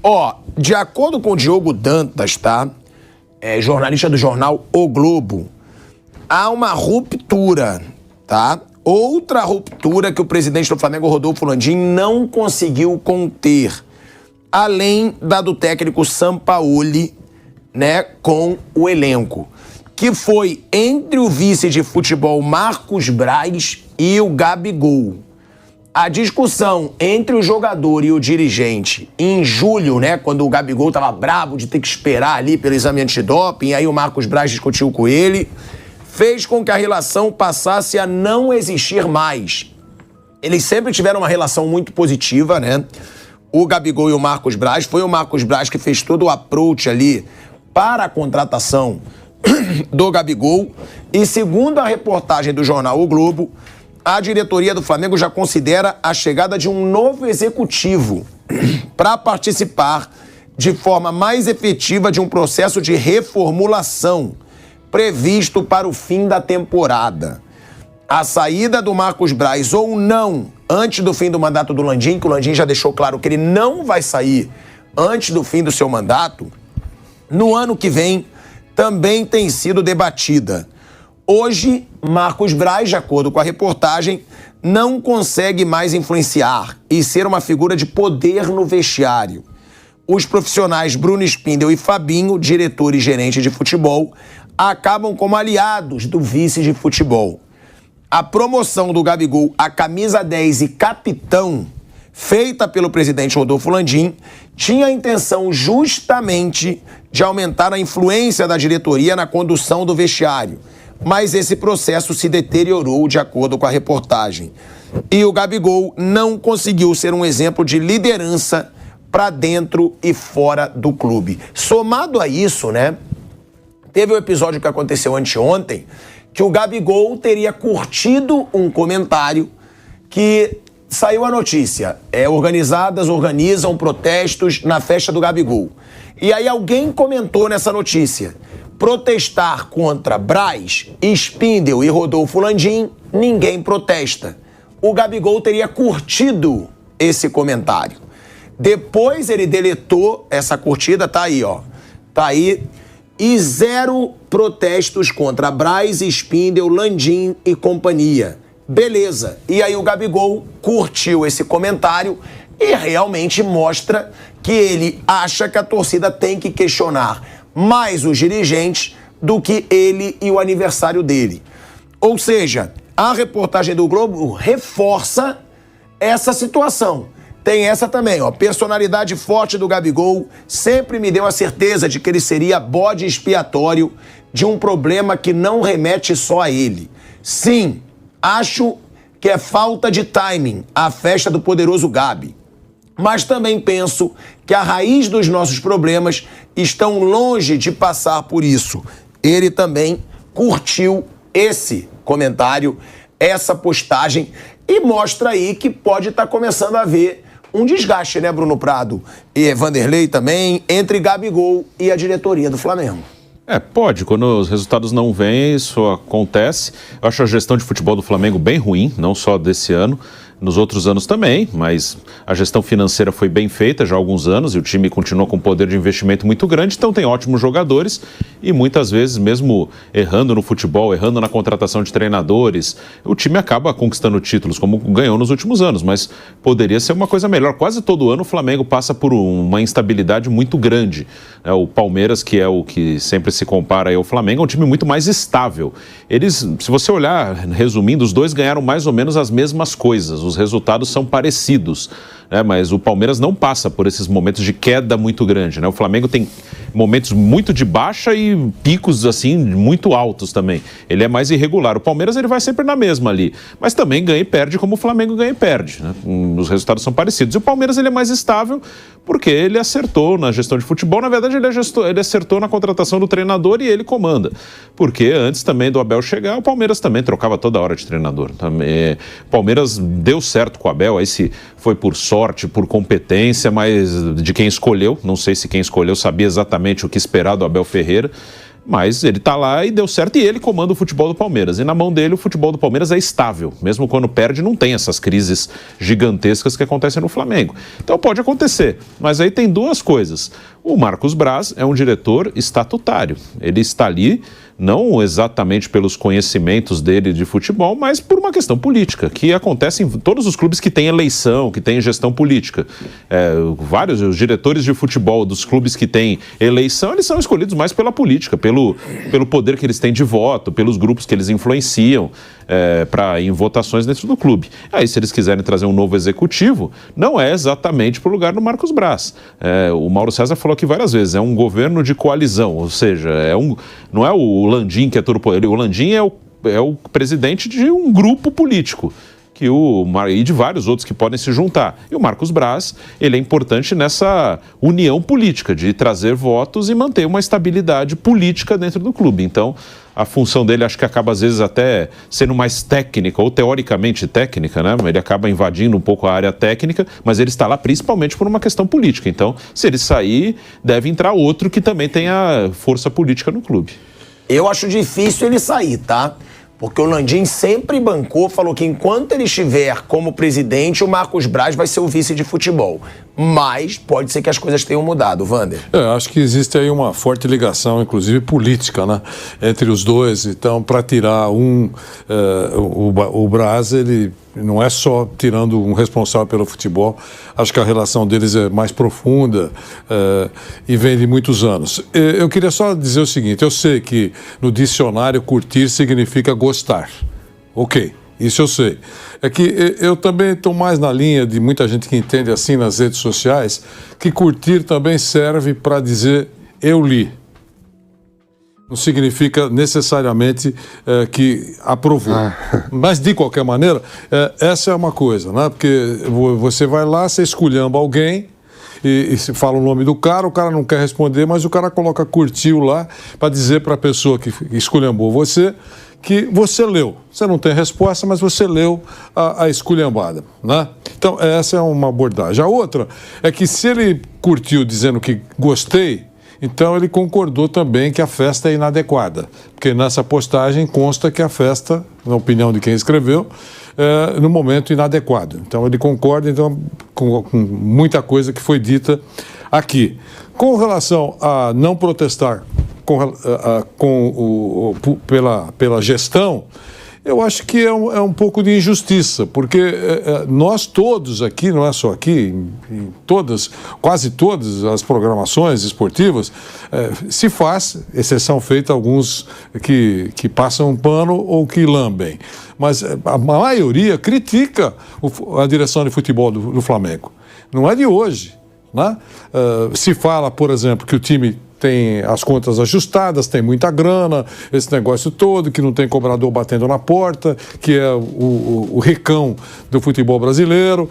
Ó, de acordo com o Diogo Dantas, tá? Jornalista do jornal O Globo, há uma ruptura, tá? Outra ruptura que o presidente do Flamengo, Rodolfo Landim, não conseguiu conter, além da do técnico Sampaoli, né, com o elenco, que foi entre o vice de futebol Marcos Braz e o Gabigol. A discussão entre o jogador e o dirigente em julho, né, quando o Gabigol estava bravo de ter que esperar ali pelo exame antidoping, aí o Marcos Braz discutiu com ele, fez com que a relação passasse a não existir mais. Eles sempre tiveram uma relação muito positiva, né? O Gabigol e o Marcos Braz. Foi o Marcos Braz que fez todo o approach ali para a contratação do Gabigol. E segundo a reportagem do jornal O Globo, a diretoria do Flamengo já considera a chegada de um novo executivo para participar de forma mais efetiva de um processo de reformulação previsto para o fim da temporada. A saída do Marcos Braz ou não antes do fim do mandato do Landim, que o Landim já deixou claro que ele não vai sair antes do fim do seu mandato, no ano que vem também tem sido debatida. Hoje, Marcos Braz, de acordo com a reportagem, não consegue mais influenciar e ser uma figura de poder no vestiário. Os profissionais Bruno Spindel e Fabinho, diretor e gerente de futebol, acabam como aliados do vice de futebol. A promoção do Gabigol a camisa 10 e capitão, feita pelo presidente Rodolfo Landim, tinha a intenção justamente de aumentar a influência da diretoria na condução do vestiário. Mas esse processo se deteriorou de acordo com a reportagem. E o Gabigol não conseguiu ser um exemplo de liderança para dentro e fora do clube. Somado a isso, né? Teve um episódio que aconteceu anteontem, que o Gabigol teria curtido um comentário que saiu a notícia. Organizadas organizam protestos na festa do Gabigol. E aí alguém comentou nessa notícia: protestar contra Braz, Spindel e Rodolfo Landim, ninguém protesta. O Gabigol teria curtido esse comentário. Depois ele deletou essa curtida, tá aí, ó. Tá aí. E 0 protestos contra Braz, Spindel, Landim e companhia. Beleza. E aí o Gabigol curtiu esse comentário e realmente mostra que ele acha que a torcida tem que questionar mais os dirigentes do que ele e o aniversário dele. Ou seja, a reportagem do Globo reforça essa situação. Tem essa também, ó. Personalidade forte do Gabigol sempre me deu a certeza de que ele seria bode expiatório de um problema que não remete só a ele. Sim, acho que é falta de timing a festa do poderoso Gabi. Mas também penso que a raiz dos nossos problemas estão longe de passar por isso. Ele também curtiu esse comentário, essa postagem, e mostra aí que pode estar começando a haver um desgaste, né, Bruno Prado? E Vanderlei também, entre Gabigol e a diretoria do Flamengo. Pode. Quando os resultados não vêm, isso acontece. Eu acho a gestão de futebol do Flamengo bem ruim, não só desse ano, nos outros anos também, mas a gestão financeira foi bem feita já há alguns anos e o time continua com um poder de investimento muito grande, então tem ótimos jogadores e muitas vezes, mesmo errando no futebol, errando na contratação de treinadores, o time acaba conquistando títulos, como ganhou nos últimos anos, mas poderia ser uma coisa melhor. Quase todo ano o Flamengo passa por uma instabilidade muito grande. O Palmeiras, que é o que sempre se compara aí ao Flamengo, é um time muito mais estável. Eles, se você olhar, resumindo, os dois ganharam mais ou menos as mesmas coisas, os resultados são parecidos, né? Mas o Palmeiras não passa por esses momentos de queda muito grande, né? O Flamengo tem momentos muito de baixa e picos assim muito altos também. Ele é mais irregular. O Palmeiras ele vai sempre na mesma ali, mas também ganha e perde como o Flamengo ganha e perde, né? Os resultados são parecidos. E o Palmeiras ele é mais estável porque ele acertou na gestão de futebol. Na verdade ele acertou na contratação do treinador e ele comanda. Porque antes também do Abel chegar, o Palmeiras também trocava toda hora de treinador. O Palmeiras deu certo com o Abel, aí se foi por sorte, por competência, mas de quem escolheu, não sei se quem escolheu sabia exatamente o que esperar do Abel Ferreira. Mas ele está lá e deu certo, e ele comanda o futebol do Palmeiras. E na mão dele o futebol do Palmeiras é estável. Mesmo quando perde, não tem essas crises gigantescas que acontecem no Flamengo. Então pode acontecer. Mas aí tem duas coisas. O Marcos Braz é um diretor estatutário. Ele está ali não exatamente pelos conhecimentos dele de futebol, mas por uma questão política, que acontece em todos os clubes que têm eleição, que têm gestão política. Vários os diretores de futebol dos clubes que têm eleição, eles são escolhidos mais pela política, pelo poder que eles têm de voto, pelos grupos que eles influenciam em votações dentro do clube. Aí, se eles quiserem trazer um novo executivo, não é exatamente para o lugar do Marcos Braz. O Mauro César falou aqui várias vezes, é um governo de coalizão, ou seja, não é o Landim que é todo poder, o Landim é o presidente de um grupo político, e de vários outros que podem se juntar. E o Marcos Braz, ele é importante nessa união política, de trazer votos e manter uma estabilidade política dentro do clube. Então, a função dele acho que acaba às vezes até sendo mais técnica, ou teoricamente técnica, né? Ele acaba invadindo um pouco a área técnica, mas ele está lá principalmente por uma questão política. Então, se ele sair, deve entrar outro que também tenha força política no clube. Eu acho difícil ele sair, tá? Porque o Landim sempre bancou, falou que enquanto ele estiver como presidente, o Marcos Braz vai ser o vice de futebol. Mas pode ser que as coisas tenham mudado, Wander. Acho que existe aí uma forte ligação, inclusive política, né, entre os dois. Então, para tirar o Braz, ele não é só tirando um responsável pelo futebol. Acho que a relação deles é mais profunda e vem de muitos anos. Eu queria só dizer o seguinte, eu sei que no dicionário curtir significa gostar. Ok, isso eu sei. É que eu também estou mais na linha de muita gente que entende assim nas redes sociais, que curtir também serve para dizer eu li. Não significa necessariamente que aprovou. Mas, de qualquer maneira, essa é uma coisa, né? Porque você vai lá, você esculhamba alguém e se fala o nome do cara, o cara não quer responder, mas o cara coloca curtiu lá para dizer para a pessoa que esculhambou você que você leu. Você não tem resposta, mas você leu a esculhambada, né? Então, essa é uma abordagem. A outra é que se ele curtiu dizendo que gostei, então ele concordou também que a festa é inadequada, porque nessa postagem consta que a festa, na opinião de quem escreveu, é no momento inadequado. Então ele concorda com muita coisa que foi dita aqui. Com relação a não protestar pela gestão, eu acho que é um pouco de injustiça, porque nós todos aqui, não é só aqui, em quase todas as programações esportivas, se faz, exceção feita alguns que passam um pano ou que lambem, mas a maioria critica a direção de futebol do Flamengo. Não é de hoje, né? Se fala, por exemplo, que o time tem as contas ajustadas, tem muita grana, esse negócio todo, que não tem cobrador batendo na porta, que é o ricão do futebol brasileiro,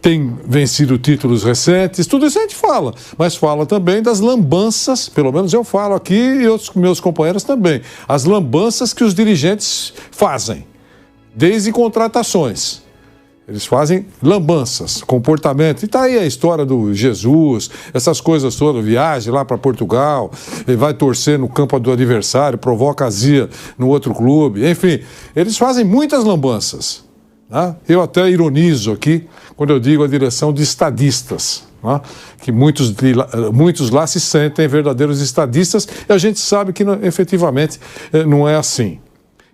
tem vencido títulos recentes, tudo isso a gente fala, mas fala também das lambanças, pelo menos eu falo aqui e os meus companheiros também, as lambanças que os dirigentes fazem, desde contratações. Eles fazem lambanças, comportamento. E está aí a história do Jesus, essas coisas todas, viagem lá para Portugal, ele vai torcer no campo do adversário, provoca azia no outro clube. Enfim, eles fazem muitas lambanças. Né? Eu até ironizo aqui quando eu digo a direção de estadistas, né? Que muitos lá se sentem verdadeiros estadistas e a gente sabe que efetivamente não é assim.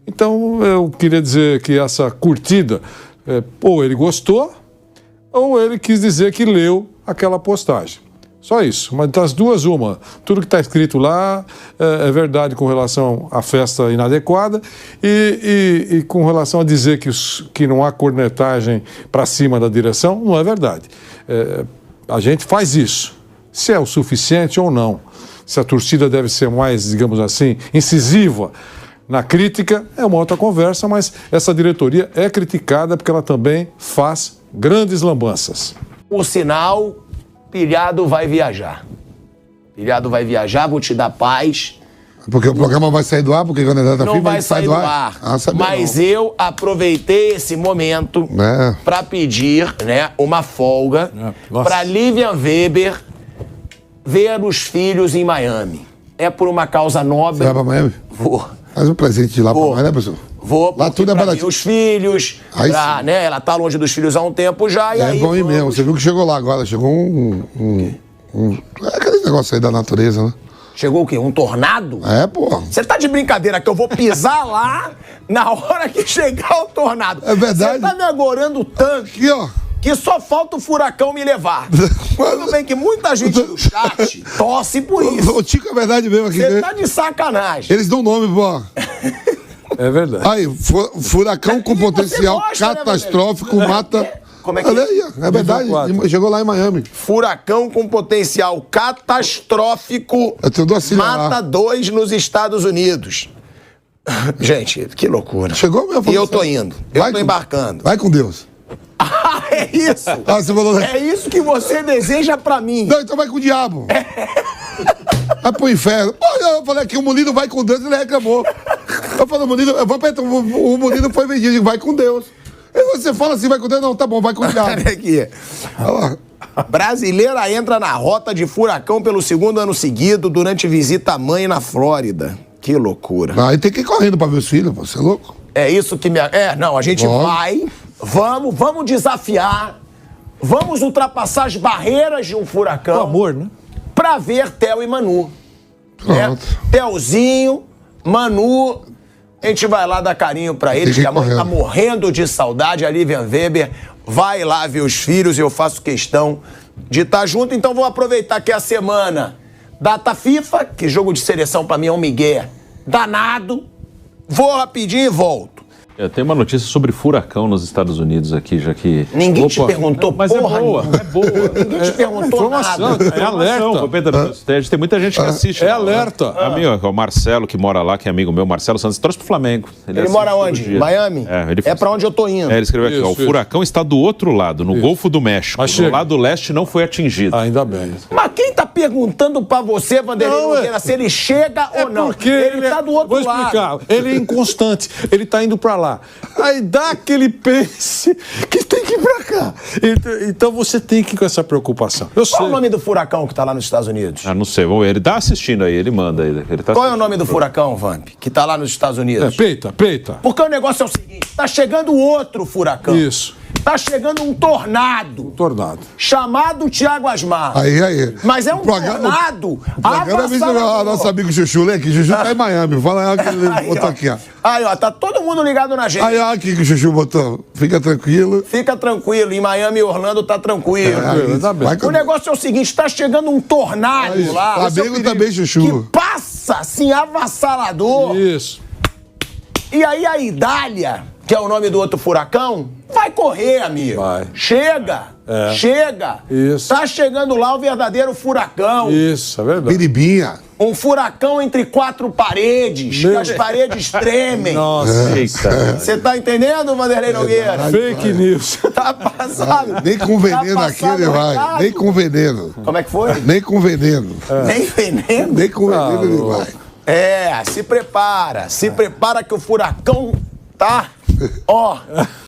Então eu queria dizer que essa curtida, ou ele gostou, ou ele quis dizer que leu aquela postagem. Só isso. Mas das duas, uma. Tudo que está escrito lá é verdade com relação à festa inadequada e com relação a dizer que não há cornetagem para cima da direção, não é verdade. A gente faz isso. Se é o suficiente ou não. Se a torcida deve ser mais, digamos assim, incisiva na crítica, é uma outra conversa, mas essa diretoria é criticada porque ela também faz grandes lambanças. Por sinal, Pilhado vai viajar. Pilhado vai viajar, vou te dar paz. Porque o programa vai sair do ar, porque quando a data não vai sair do ar. Mas não. Eu aproveitei esse momento para pedir, né, uma folga para Lívia Weber ver os filhos em Miami. é por uma causa Você nobre. vai pra Miami? Vou. Faz um presente de lá Vou. pra nós, né, pessoal? Vou Lá tudo é pra baratinho. os filhos, Aí pra, sim. né? Ela tá longe dos filhos há um tempo já, e É aí bom ir vamos. mesmo. Você viu que chegou lá agora. Chegou é aquele negócio aí da natureza, né? Chegou o quê? Um tornado? É, pô. Você tá de brincadeira que eu vou pisar lá na hora que chegar o tornado. É verdade. Você tá me agorando tanto Aqui, ó. que só falta o furacão me levar. Tudo bem que muita gente no chat torce por isso. O Tico é verdade mesmo aqui. Você né? tá de sacanagem. Eles dão nome, pô. É verdade. Aí, furacão com E você potencial gosta, né, catastrófico mata. Como é que Olha é? aí, ó, é verdade. quatro. Chegou lá em Miami. Furacão com potencial catastrófico Eu tenho 2 filhas mata lá. 2 nos Estados Unidos. Gente, que loucura. Chegou mesmo. E eu tô indo. Eu tô com- embarcando. Vai com Deus. Ah, é isso. Ah, você falou. É isso que você deseja pra mim. Não, então vai com o diabo. Vai pro inferno. Pô, eu falei aqui, o Molino vai com Deus, ele reclamou. Eu falei, o Molino, o Molino foi vendido, eu digo, vai com Deus. E você fala assim, vai com Deus? Não, tá bom, vai com o diabo. Olha aqui. Olha lá. Brasileira entra na rota de furacão pelo 2º ano seguido durante visita à mãe na Flórida. Que loucura. Aí tem que ir correndo pra ver os filhos, pô, você é louco? É isso que me... É, não, a gente Vamos. vai, vamos desafiar, vamos ultrapassar as barreiras de um furacão. O amor, né? Pra ver Theo e Manu. Pronto. Theozinho, Manu, a gente vai lá dar carinho pra eles, Fiquem que a mãe tá correndo. morrendo de saudade, a Lívia Weber vai lá ver os filhos e eu faço questão de estar junto, então vou aproveitar que é a semana data FIFA, que jogo de seleção pra mim é um migué danado, vou rapidinho e volto. Tem uma notícia sobre furacão nos Estados Unidos aqui, já que... Ninguém te perguntou Mas porra é boa, nenhuma. é boa. Ninguém te perguntou informação. nada. É alerta. Pedro, tem muita gente que assiste. É lá, alerta. né? Amigo, o Marcelo, que mora lá, que é amigo meu, Marcelo Santos, trouxe pro Flamengo. Ele assiste mora todo onde? dia. Miami? Ele É pra onde eu tô indo. ele escreveu aqui, ó, o Isso. furacão está do outro lado, no Golfo do México. Mas No chega. lado leste não foi atingido. Ainda bem. Mas quem tá perguntando pra você, Vanderlei Não, Nogueira, se ele chega ou não? Porque ele tá do outro vou explicar. lado. Ele é inconstante. Ele tá indo pra lá. Aí dá aquele pense que tem que ir pra cá. Então você tem que ir com essa preocupação. Eu sei. Qual o nome do furacão que tá lá nos Estados Unidos? Ah, não sei, vamos ver. Ele tá assistindo aí, ele manda aí. Ele tá Qual é o nome do furacão, Vamp, que tá lá nos Estados Unidos? Peita. Porque o negócio é o seguinte, tá chegando outro furacão. Isso. Tá chegando um tornado, Tornado. chamado Tiago Asmar. Aí. Mas é um O programa- tornado O programa é visto, ó, nosso amigo Chuchu, né? Que Chuchu tá em Miami. Fala aí, ó, que ele Aí, botou ó. aqui, ó. Aí, ó, tá todo mundo ligado na gente. Aí, ó, aqui que o Chuchu botou. Fica tranquilo. Fica tranquilo, em Miami e Orlando tá tranquilo. Aí, tá bem. vai com O negócio é o seguinte, tá chegando um tornado Aí, lá. Flamengo também, Chuchu. Que passa, assim, avassalador. Isso. E aí a Idália, que é o nome do outro furacão, vai correr, amigo. Vai. Chega. Isso. Tá chegando lá o verdadeiro furacão. Isso, é verdade. Piribinha. Um furacão entre 4 paredes, que as paredes tremem. Nossa. Eita. Você tá entendendo, Vanderlei Nogueira? Fake news. Tá passado. Nem com veneno Tá aqui ele passado o vai. recado. Nem com veneno. Como é que foi? Nem com veneno. Nem veneno. Nem com veneno ele vai. É, se prepara que o furacão tá, ó,